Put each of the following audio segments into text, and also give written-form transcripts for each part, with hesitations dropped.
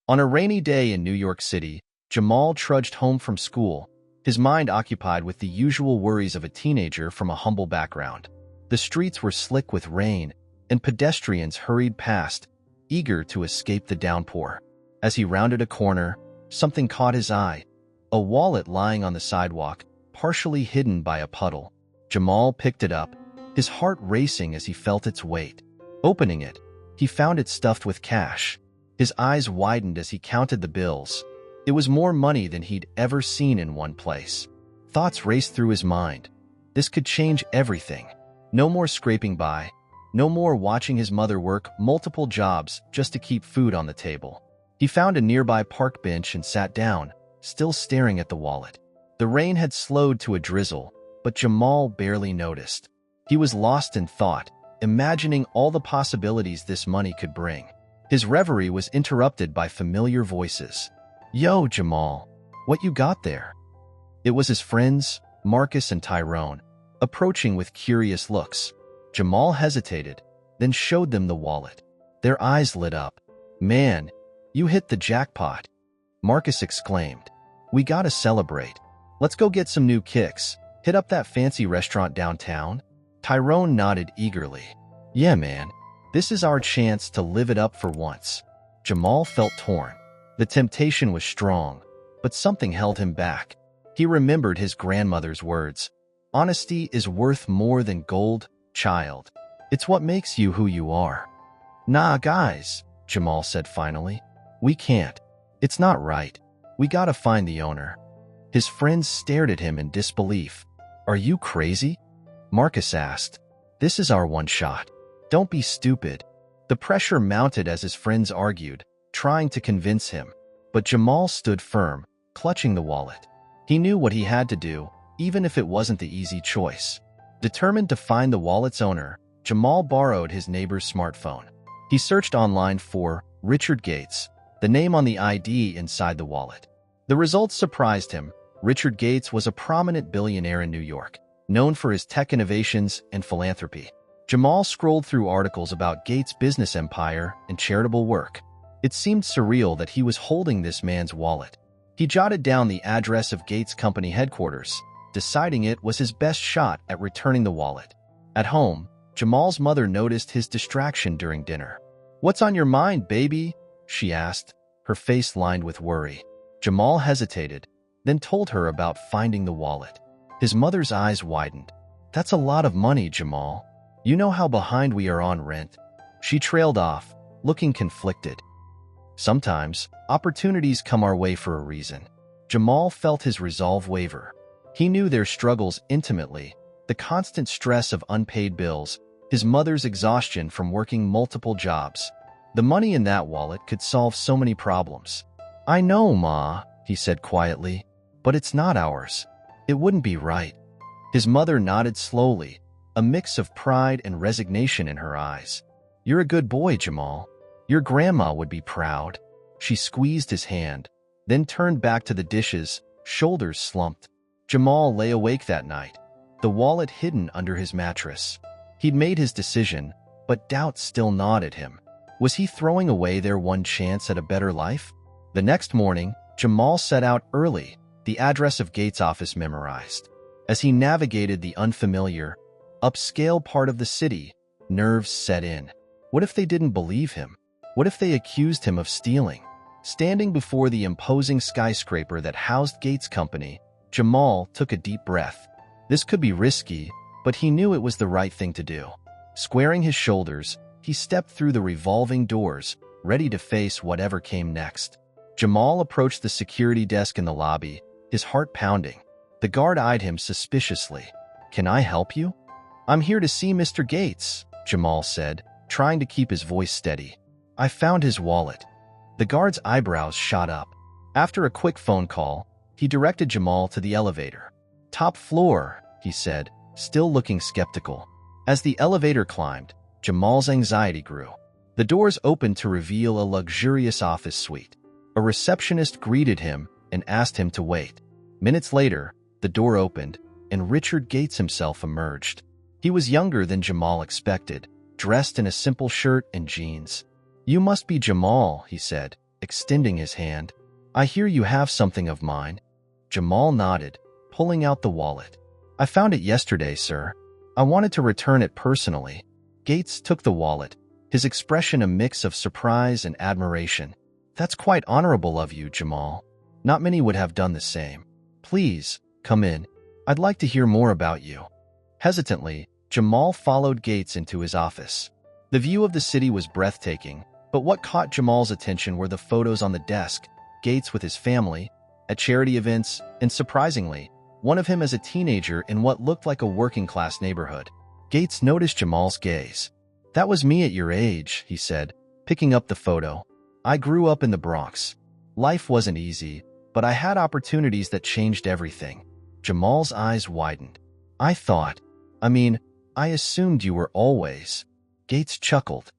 On a rainy day in New York City, Jamal trudged home from school, his mind occupied with the usual worries of a teenager from a humble background. The streets were slick with rain, and pedestrians hurried past, eager to escape the downpour. As he rounded a corner, something caught his eye: a wallet lying on the sidewalk, partially hidden by a puddle. Jamal picked it up, his heart racing as he felt its weight. Opening it, he found it stuffed with cash. His eyes widened as he counted the bills. It was more money than he'd ever seen in one place. Thoughts raced through his mind. This could change everything. No more scraping by. No more watching his mother work multiple jobs just to keep food on the table. He found a nearby park bench and sat down, still staring at the wallet. The rain had slowed to a drizzle, but Jamal barely noticed. He was lost in thought, imagining all the possibilities this money could bring. His reverie was interrupted by familiar voices. "Yo, Jamal, what you got there?" It was his friends, Marcus and Tyrone, approaching with curious looks. Jamal hesitated, then showed them the wallet. Their eyes lit up. "Man, you hit the jackpot," Marcus exclaimed. "We gotta celebrate. Let's go get some new kicks. Hit up that fancy restaurant downtown?" Tyrone nodded eagerly. "Yeah, man. This is our chance to live it up for once." Jamal felt torn. The temptation was strong, but something held him back. He remembered his grandmother's words. "Honesty is worth more than gold, child. It's what makes you who you are." "Nah, guys," Jamal said finally. "We can't. It's not right. We gotta find the owner." His friends stared at him in disbelief. "Are you crazy?" Marcus asked. "This is our one shot. Don't be stupid." The pressure mounted as his friends argued, trying to convince him. But Jamal stood firm, clutching the wallet. He knew what he had to do, even if it wasn't the easy choice. Determined to find the wallet's owner, Jamal borrowed his neighbor's smartphone. He searched online for Richard Gates, the name on the ID inside the wallet. The results surprised him. Richard Gates was a prominent billionaire in New York, known for his tech innovations and philanthropy. Jamal scrolled through articles about Gates' business empire and charitable work. It seemed surreal that he was holding this man's wallet. He jotted down the address of Gates' company headquarters, deciding it was his best shot at returning the wallet. At home, Jamal's mother noticed his distraction during dinner. "What's on your mind, baby?" she asked, her face lined with worry. Jamal hesitated, then told her about finding the wallet. His mother's eyes widened. "That's a lot of money, Jamal. You know how behind we are on rent." She trailed off, looking conflicted. Sometimes, opportunities come our way for a reason. Jamal felt his resolve waver. He knew their struggles intimately, the constant stress of unpaid bills, his mother's exhaustion from working multiple jobs. The money in that wallet could solve so many problems. "I know, Ma," he said quietly, "but it's not ours. It wouldn't be right." His mother nodded slowly, a mix of pride and resignation in her eyes. "You're a good boy, Jamal. Your grandma would be proud." She squeezed his hand, then turned back to the dishes, shoulders slumped. Jamal lay awake that night, the wallet hidden under his mattress. He'd made his decision, but doubt still gnawed at him. Was he throwing away their one chance at a better life? The next morning, Jamal set out early, the address of Gates' office memorized. As he navigated the unfamiliar, upscale part of the city, nerves set in. What if they didn't believe him? What if they accused him of stealing? Standing before the imposing skyscraper that housed Gates' company, Jamal took a deep breath. This could be risky, but he knew it was the right thing to do. Squaring his shoulders, he stepped through the revolving doors, ready to face whatever came next. Jamal approached the security desk in the lobby, his heart pounding. The guard eyed him suspiciously. "Can I help you?" "I'm here to see Mr. Gates," Jamal said, trying to keep his voice steady. "I found his wallet." The guard's eyebrows shot up. After a quick phone call, he directed Jamal to the elevator. "Top floor," he said, still looking skeptical. As the elevator climbed, Jamal's anxiety grew. The doors opened to reveal a luxurious office suite. A receptionist greeted him and asked him to wait. Minutes later, the door opened, and Richard Gates himself emerged. He was younger than Jamal expected, dressed in a simple shirt and jeans. "You must be Jamal," he said, extending his hand. "I hear you have something of mine." Jamal nodded, pulling out the wallet. "I found it yesterday, sir. I wanted to return it personally." Gates took the wallet, his expression a mix of surprise and admiration. "That's quite honorable of you, Jamal. Not many would have done the same. Please, come in. I'd like to hear more about you." Hesitantly, Jamal followed Gates into his office. The view of the city was breathtaking, but what caught Jamal's attention were the photos on the desk, Gates with his family, at charity events, and surprisingly, one of him as a teenager in what looked like a working-class neighborhood. Gates noticed Jamal's gaze. "That was me at your age," he said, picking up the photo. "I grew up in the Bronx. Life wasn't easy, but I had opportunities that changed everything." Jamal's eyes widened. I assumed you were always." Gates chuckled.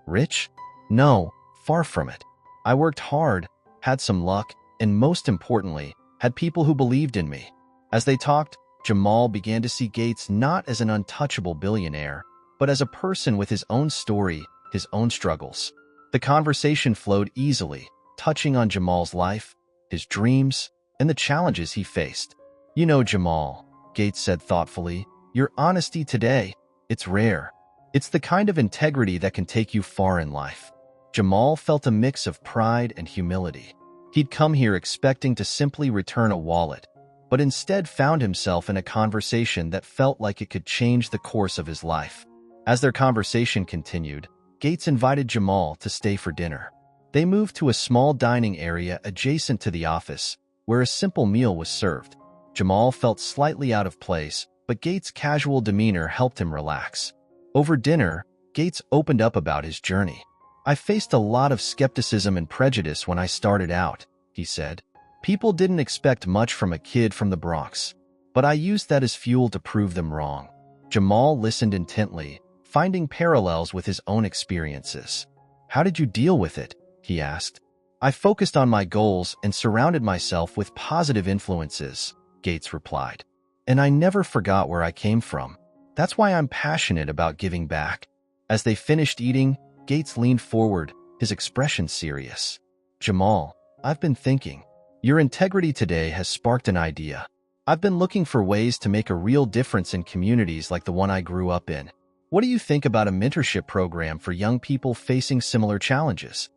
"Rich? No, far from it. I worked hard, had some luck, and most importantly, had people who believed in me." As they talked, Jamal began to see Gates not as an untouchable billionaire, but as a person with his own story, his own struggles. The conversation flowed easily, touching on Jamal's life, his dreams, and the challenges he faced. "You know, Jamal," Gates said thoughtfully, "your honesty today, it's rare. It's the kind of integrity that can take you far in life." Jamal felt a mix of pride and humility. He'd come here expecting to simply return a wallet, but instead found himself in a conversation that felt like it could change the course of his life. As their conversation continued, Gates invited Jamal to stay for dinner. They moved to a small dining area adjacent to the office, where a simple meal was served. Jamal felt slightly out of place, but Gates' casual demeanor helped him relax. Over dinner, Gates opened up about his journey. "I faced a lot of skepticism and prejudice when I started out," he said. "People didn't expect much from a kid from the Bronx, but I used that as fuel to prove them wrong." Jamal listened intently, finding parallels with his own experiences. "How did you deal with it?" he asked. "I focused on my goals and surrounded myself with positive influences," Gates replied. "And I never forgot where I came from. That's why I'm passionate about giving back." As they finished eating, Gates leaned forward, his expression serious. "Jamal, I've been thinking. Your integrity today has sparked an idea. I've been looking for ways to make a real difference in communities like the one I grew up in. What do you think about a mentorship program for young people facing similar challenges?"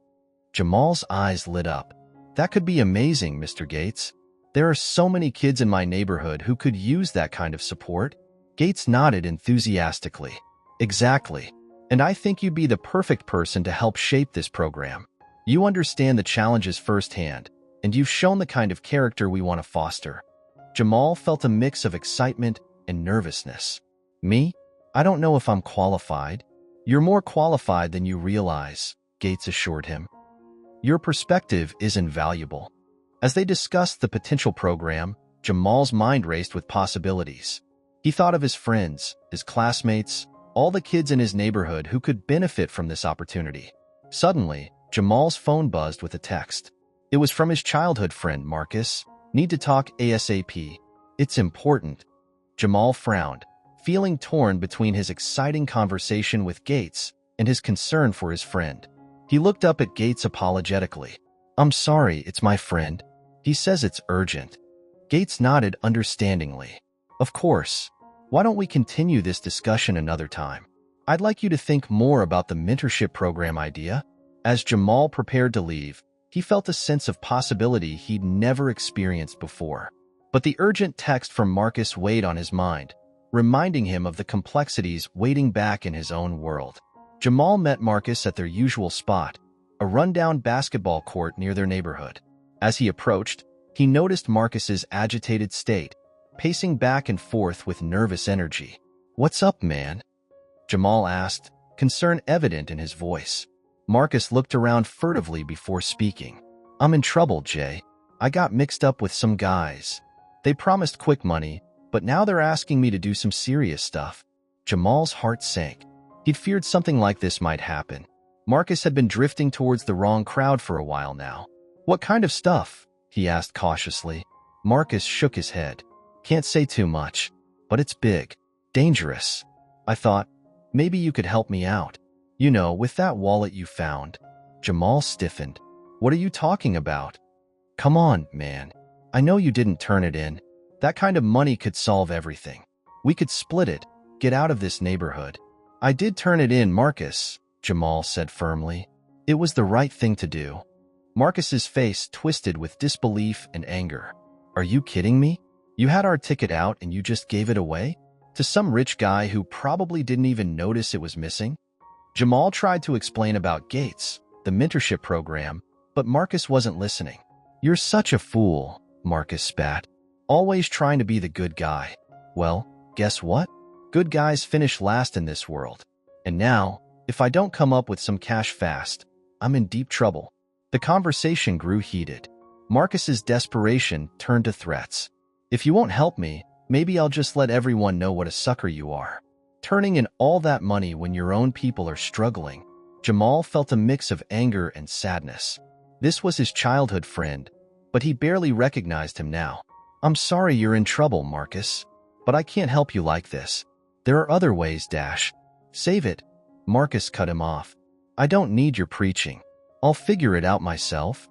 Jamal's eyes lit up. "That could be amazing, Mr. Gates. There are so many kids in my neighborhood who could use that kind of support." Gates nodded enthusiastically. "Exactly. And I think you'd be the perfect person to help shape this program. You understand the challenges firsthand, and you've shown the kind of character we want to foster." Jamal felt a mix of excitement and nervousness. "Me? I don't know if I'm qualified." "You're more qualified than you realize," Gates assured him. "Your perspective is invaluable." As they discussed the potential program, Jamal's mind raced with possibilities. He thought of his friends, his classmates, all the kids in his neighborhood who could benefit from this opportunity. Suddenly, Jamal's phone buzzed with a text. It was from his childhood friend, Marcus. "Need to talk ASAP. It's important." Jamal frowned, feeling torn between his exciting conversation with Gates and his concern for his friend. He looked up at Gates apologetically. "I'm sorry, it's my friend. He says it's urgent." Gates nodded understandingly. "Of course. Why don't we continue this discussion another time? I'd like you to think more about the mentorship program idea." As Jamal prepared to leave, he felt a sense of possibility he'd never experienced before. But the urgent text from Marcus weighed on his mind, reminding him of the complexities waiting back in his own world. Jamal met Marcus at their usual spot, a rundown basketball court near their neighborhood. As he approached, he noticed Marcus's agitated state, pacing back and forth with nervous energy. "What's up, man?" Jamal asked, concern evident in his voice. Marcus looked around furtively before speaking. "I'm in trouble, Jay. I got mixed up with some guys. They promised quick money, but now they're asking me to do some serious stuff." Jamal's heart sank. He'd feared something like this might happen. Marcus had been drifting towards the wrong crowd for a while now. "What kind of stuff?" he asked cautiously. Marcus shook his head. "Can't say too much, but it's big. Dangerous. I thought, maybe you could help me out. You know, with that wallet you found." Jamal stiffened. What are you talking about? Come on, man. I know you didn't turn it in. That kind of money could solve everything. We could split it, get out of this neighborhood. I did turn it in, Marcus, Jamal said firmly. It was the right thing to do. Marcus's face twisted with disbelief and anger. Are you kidding me? You had our ticket out and you just gave it away? To some rich guy who probably didn't even notice it was missing? Jamal tried to explain about Gates, the mentorship program, but Marcus wasn't listening. You're such a fool, Marcus spat. Always trying to be the good guy. Well, guess what? Good guys finish last in this world. And now, if I don't come up with some cash fast, I'm in deep trouble. The conversation grew heated. Marcus's desperation turned to threats. If you won't help me, maybe I'll just let everyone know what a sucker you are. Turning in all that money when your own people are struggling. Jamal felt a mix of anger and sadness. This was his childhood friend, but he barely recognized him now. I'm sorry you're in trouble, Marcus, but I can't help you like this. There are other ways, Dash. Save it. Marcus cut him off. I don't need your preaching. I'll figure it out myself.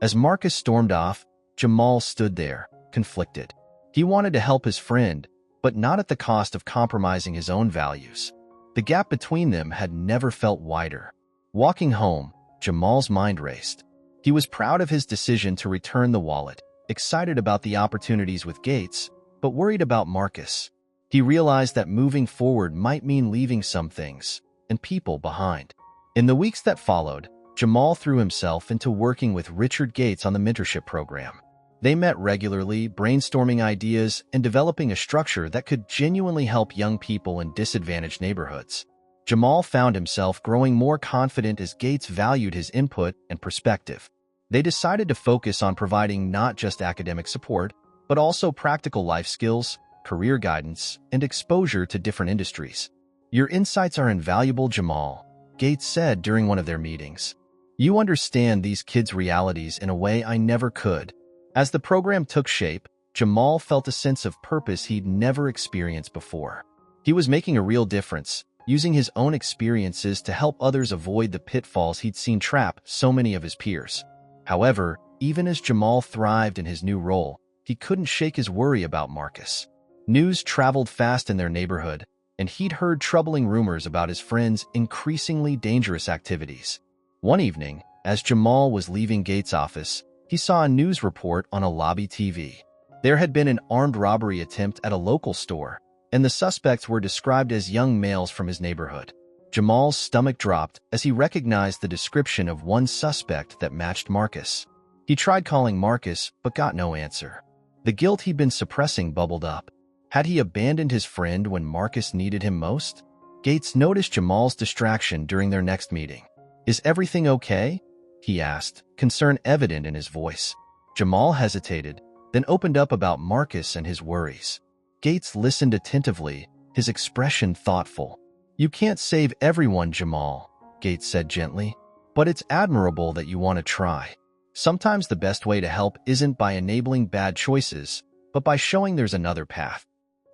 As Marcus stormed off, Jamal stood there, conflicted. He wanted to help his friend, but not at the cost of compromising his own values. The gap between them had never felt wider. Walking home, Jamal's mind raced. He was proud of his decision to return the wallet, excited about the opportunities with Gates, but worried about Marcus. He realized that moving forward might mean leaving some things and people behind. In the weeks that followed, Jamal threw himself into working with Richard Gates on the mentorship program. They met regularly, brainstorming ideas and developing a structure that could genuinely help young people in disadvantaged neighborhoods. Jamal found himself growing more confident as Gates valued his input and perspective. They decided to focus on providing not just academic support, but also practical life skills, career guidance, and exposure to different industries. Your insights are invaluable, Jamal, Gates said during one of their meetings. You understand these kids' realities in a way I never could. As the program took shape, Jamal felt a sense of purpose he'd never experienced before. He was making a real difference, using his own experiences to help others avoid the pitfalls he'd seen trap so many of his peers. However, even as Jamal thrived in his new role, he couldn't shake his worry about Marcus. News traveled fast in their neighborhood, and he'd heard troubling rumors about his friend's increasingly dangerous activities. One evening, as Jamal was leaving Gates' office, he saw a news report on a lobby TV. There had been an armed robbery attempt at a local store, and the suspects were described as young males from his neighborhood. Jamal's stomach dropped as he recognized the description of one suspect that matched Marcus. He tried calling Marcus, but got no answer. The guilt he'd been suppressing bubbled up. Had he abandoned his friend when Marcus needed him most? Gates noticed Jamal's distraction during their next meeting. Is everything okay? He asked, concern evident in his voice. Jamal hesitated, then opened up about Marcus and his worries. Gates listened attentively, his expression thoughtful. You can't save everyone, Jamal, Gates said gently, but it's admirable that you want to try. Sometimes the best way to help isn't by enabling bad choices, but by showing there's another path.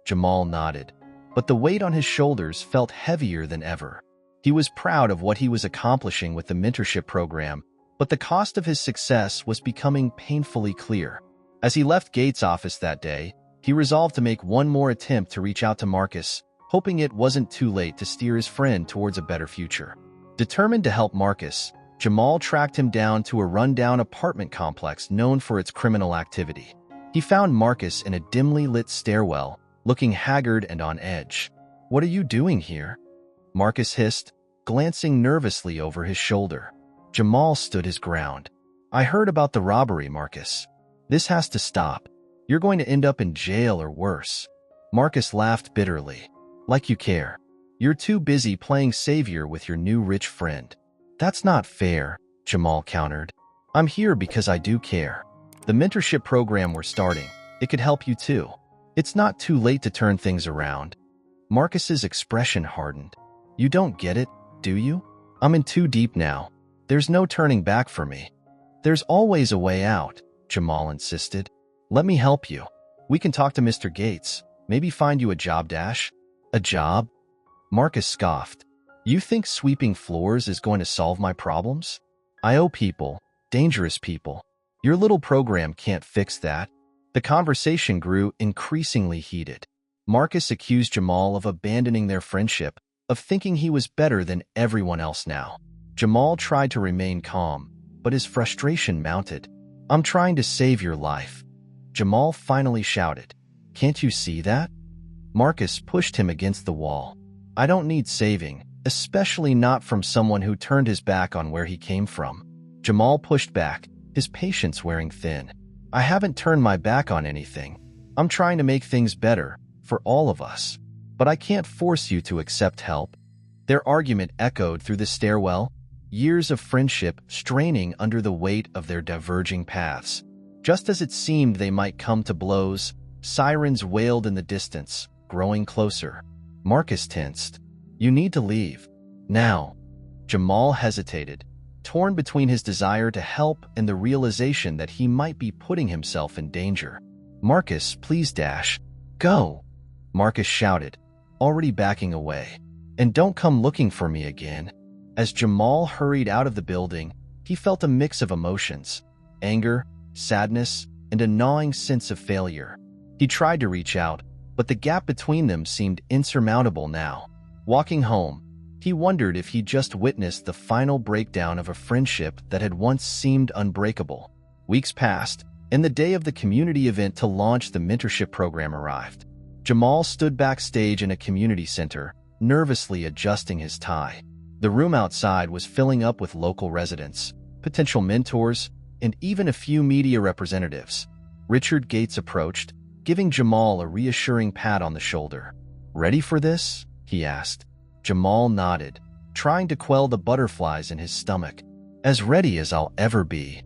Jamal nodded, but the weight on his shoulders felt heavier than ever. He was proud of what he was accomplishing with the mentorship program, but the cost of his success was becoming painfully clear. As he left Gates' office that day, he resolved to make one more attempt to reach out to Marcus, hoping it wasn't too late to steer his friend towards a better future. Determined to help Marcus, Jamal tracked him down to a rundown apartment complex known for its criminal activity. He found Marcus in a dimly lit stairwell, looking haggard and on edge. What are you doing here? Marcus hissed, glancing nervously over his shoulder. Jamal stood his ground. I heard about the robbery, Marcus. This has to stop. You're going to end up in jail or worse. Marcus laughed bitterly. Like you care. You're too busy playing savior with your new rich friend. That's not fair, Jamal countered. I'm here because I do care. The mentorship program we're starting, it could help you too. It's not too late to turn things around. Marcus's expression hardened. You don't get it, do you? I'm in too deep now. There's no turning back for me. There's always a way out, Jamal insisted. Let me help you. We can talk to Mr. Gates, maybe find you a job, Dash. A job? Marcus scoffed. You think sweeping floors is going to solve my problems? I owe people, dangerous people. Your little program can't fix that." The conversation grew increasingly heated. Marcus accused Jamal of abandoning their friendship, of thinking he was better than everyone else now. Jamal tried to remain calm, but his frustration mounted. "I'm trying to save your life," Jamal finally shouted. "Can't you see that?" Marcus pushed him against the wall. "I don't need saving, especially not from someone who turned his back on where he came from." Jamal pushed back, his patience wearing thin. "I haven't turned my back on anything. I'm trying to make things better, for all of us. But I can't force you to accept help." Their argument echoed through the stairwell, years of friendship straining under the weight of their diverging paths. Just as it seemed they might come to blows, sirens wailed in the distance, growing closer. Marcus tensed. "You need to leave. Now." Jamal hesitated, torn between his desire to help and the realization that he might be putting himself in danger. "Marcus, please dash. Go," Marcus shouted, already backing away. "And don't come looking for me again." As Jamal hurried out of the building, he felt a mix of emotions: anger, sadness, and a gnawing sense of failure. He tried to reach out, but the gap between them seemed insurmountable now. Walking home, he wondered if he just witnessed the final breakdown of a friendship that had once seemed unbreakable. Weeks passed, and the day of the community event to launch the mentorship program arrived. Jamal stood backstage in a community center, nervously adjusting his tie. The room outside was filling up with local residents, potential mentors, and even a few media representatives. Richard Gates approached, giving Jamal a reassuring pat on the shoulder. "Ready for this?" he asked. Jamal nodded, trying to quell the butterflies in his stomach. "As ready as I'll ever be."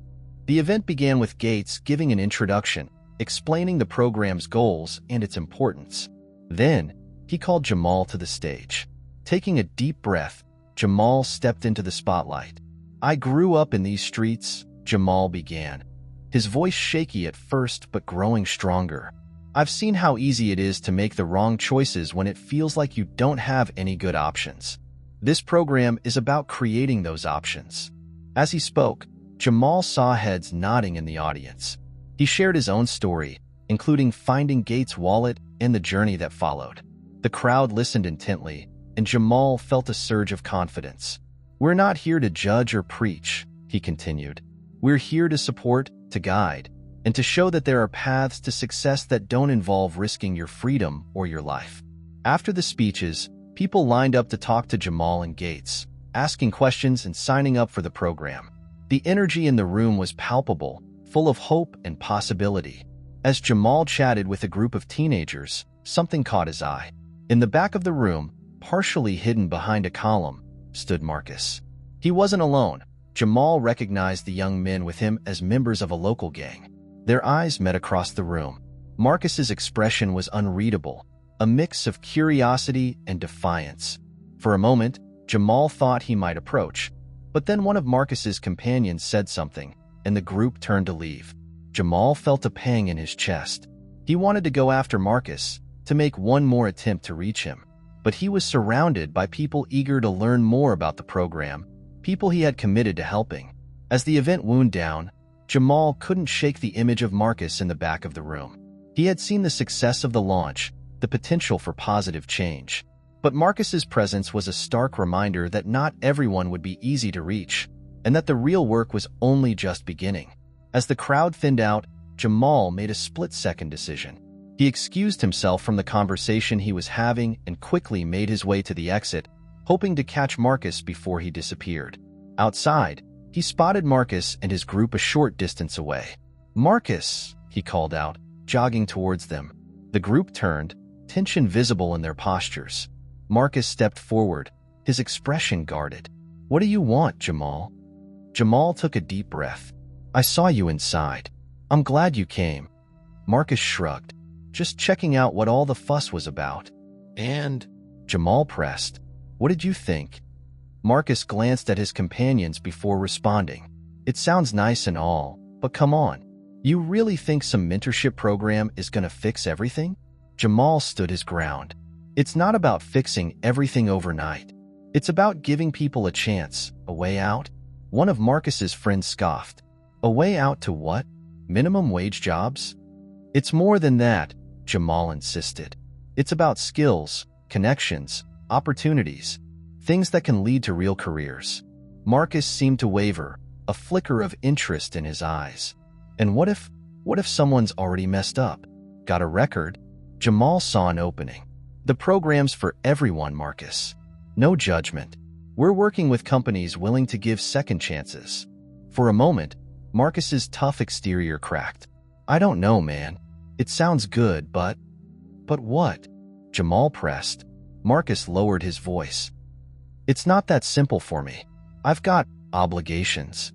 The event began with Gates giving an introduction, explaining the program's goals and its importance. Then, he called Jamal to the stage. Taking a deep breath, Jamal stepped into the spotlight. "I grew up in these streets," Jamal began, his voice shaky at first but growing stronger. "I've seen how easy it is to make the wrong choices when it feels like you don't have any good options. This program is about creating those options." As he spoke, Jamal saw heads nodding in the audience. He shared his own story, including finding Gates' wallet and the journey that followed. The crowd listened intently, and Jamal felt a surge of confidence. "We're not here to judge or preach," he continued. "We're here to support, to guide, and to show that there are paths to success that don't involve risking your freedom or your life." After the speeches, people lined up to talk to Jamal and Gates, asking questions and signing up for the program. The energy in the room was palpable, full of hope and possibility. As Jamal chatted with a group of teenagers, something caught his eye. In the back of the room, partially hidden behind a column, stood Marcus. He wasn't alone. Jamal recognized the young men with him as members of a local gang. Their eyes met across the room. Marcus's expression was unreadable, a mix of curiosity and defiance. For a moment, Jamal thought he might approach, but then one of Marcus's companions said something, and the group turned to leave. Jamal felt a pang in his chest. He wanted to go after Marcus, to make one more attempt to reach him, but he was surrounded by people eager to learn more about the program, people he had committed to helping. As the event wound down, Jamal couldn't shake the image of Marcus in the back of the room. He had seen the success of the launch, the potential for positive change. But Marcus's presence was a stark reminder that not everyone would be easy to reach, and that the real work was only just beginning. As the crowd thinned out, Jamal made a split-second decision. He excused himself from the conversation he was having and quickly made his way to the exit, hoping to catch Marcus before he disappeared. Outside, he spotted Marcus and his group a short distance away. "Marcus!" he called out, jogging towards them. The group turned, tension visible in their postures. Marcus stepped forward, his expression guarded. "What do you want, Jamal?" Jamal took a deep breath. "I saw you inside. I'm glad you came." Marcus shrugged, just checking out what all the fuss was about. "And?" Jamal pressed. "What did you think?" Marcus glanced at his companions before responding. "It sounds nice and all, but come on. You really think some mentorship program is gonna fix everything?" Jamal stood his ground. "It's not about fixing everything overnight. It's about giving people a chance, a way out." One of Marcus's friends scoffed. A way out to what? Minimum wage jobs? It's more than that, Jamal insisted. It's about skills, connections, opportunities, things that can lead to real careers. Marcus seemed to waver, a flicker of interest in his eyes. And what if someone's already messed up? Got a record? Jamal saw an opening. The program's for everyone, Marcus. No judgment. We're working with companies willing to give second chances. For a moment, Marcus's tough exterior cracked. I don't know, man. It sounds good, but what? Jamal pressed. Marcus lowered his voice. It's not that simple for me. I've got obligations.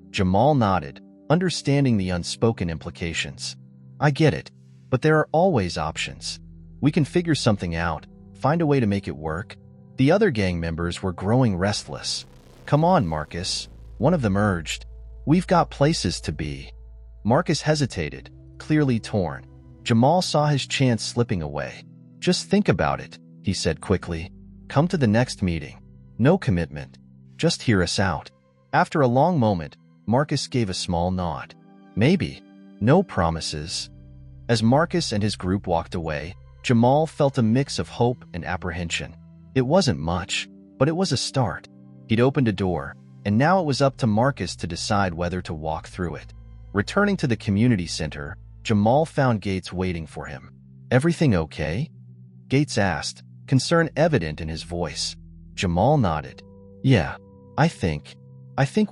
Jamal nodded, understanding the unspoken implications. I get it, but there are always options. We can figure something out, find a way to make it work. The other gang members were growing restless. Come on, Marcus, one of them urged. We've got places to be. Marcus hesitated, clearly torn. Jamal saw his chance slipping away. Just think about it, he said quickly. Come to the next meeting. No commitment. Just hear us out. After a long moment, Marcus gave a small nod. Maybe. No promises. As Marcus and his group walked away, Jamal felt a mix of hope and apprehension. It wasn't much, but it was a start. He'd opened a door, and now it was up to Marcus to decide whether to walk through it. Returning to the community center, Jamal found Gates waiting for him. Everything okay? Gates asked, concern evident in his voice. Jamal nodded. Yeah, I think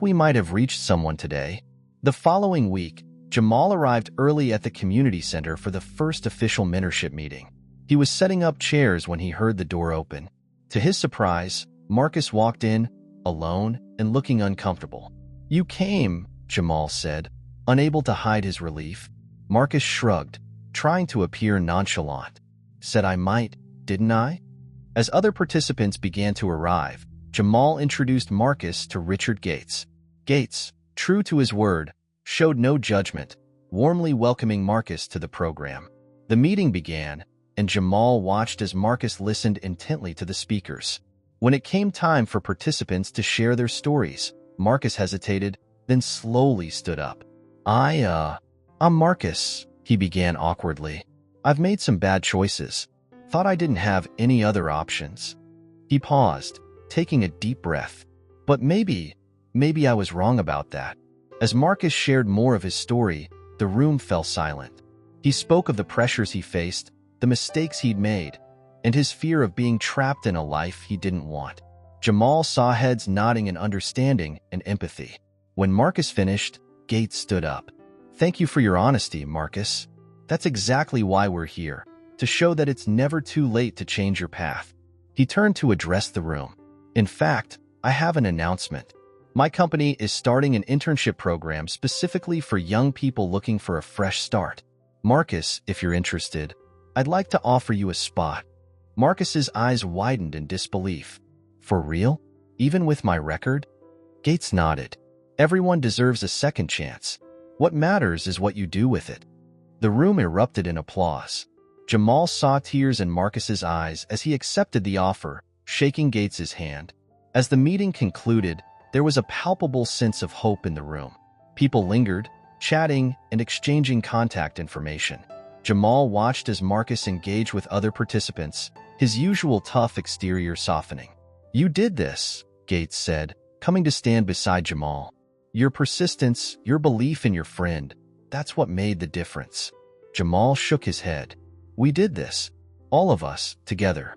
we might have reached someone today. The following week, Jamal arrived early at the community center for the first official mentorship meeting. He was setting up chairs when he heard the door open. To his surprise, Marcus walked in, alone and looking uncomfortable. You came, Jamal said, unable to hide his relief. Marcus shrugged, trying to appear nonchalant. Said I might, didn't I? As other participants began to arrive, Jamal introduced Marcus to Richard Gates. Gates, true to his word, showed no judgment, warmly welcoming Marcus to the program. The meeting began, and Jamal watched as Marcus listened intently to the speakers. When it came time for participants to share their stories, Marcus hesitated, then slowly stood up. I'm Marcus, he began awkwardly. I've made some bad choices. Thought I didn't have any other options. He paused, taking a deep breath. But maybe I was wrong about that. As Marcus shared more of his story, the room fell silent. He spoke of the pressures he faced, the mistakes he'd made, and his fear of being trapped in a life he didn't want. Jamal saw heads nodding in understanding and empathy. When Marcus finished, Gates stood up. Thank you for your honesty, Marcus. That's exactly why we're here, to show that it's never too late to change your path. He turned to address the room. In fact, I have an announcement. My company is starting an internship program specifically for young people looking for a fresh start. Marcus, if you're interested, I'd like to offer you a spot. Marcus's eyes widened in disbelief. For real? Even with my record? Gates nodded. Everyone deserves a second chance. What matters is what you do with it. The room erupted in applause. Jamal saw tears in Marcus's eyes as he accepted the offer, shaking Gates's hand. As the meeting concluded, there was a palpable sense of hope in the room. People lingered, chatting and exchanging contact information. Jamal watched as Marcus engaged with other participants, his usual tough exterior softening. You did this, Gates said, coming to stand beside Jamal. Your persistence, your belief in your friend, that's what made the difference. Jamal shook his head. We did this, all of us, together.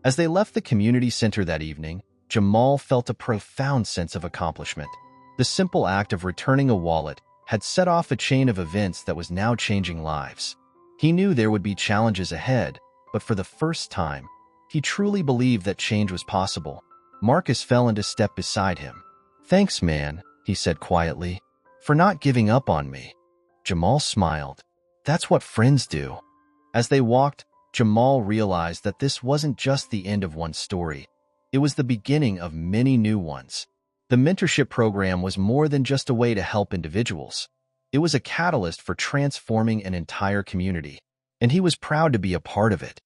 As they left the community center that evening, Jamal felt a profound sense of accomplishment. The simple act of returning a wallet had set off a chain of events that was now changing lives. He knew there would be challenges ahead, but for the first time, he truly believed that change was possible. Marcus fell into step beside him. Thanks, man, he said quietly, for not giving up on me. Jamal smiled. That's what friends do. As they walked, Jamal realized that this wasn't just the end of one story. It was the beginning of many new ones. The mentorship program was more than just a way to help individuals. It was a catalyst for transforming an entire community, and he was proud to be a part of it.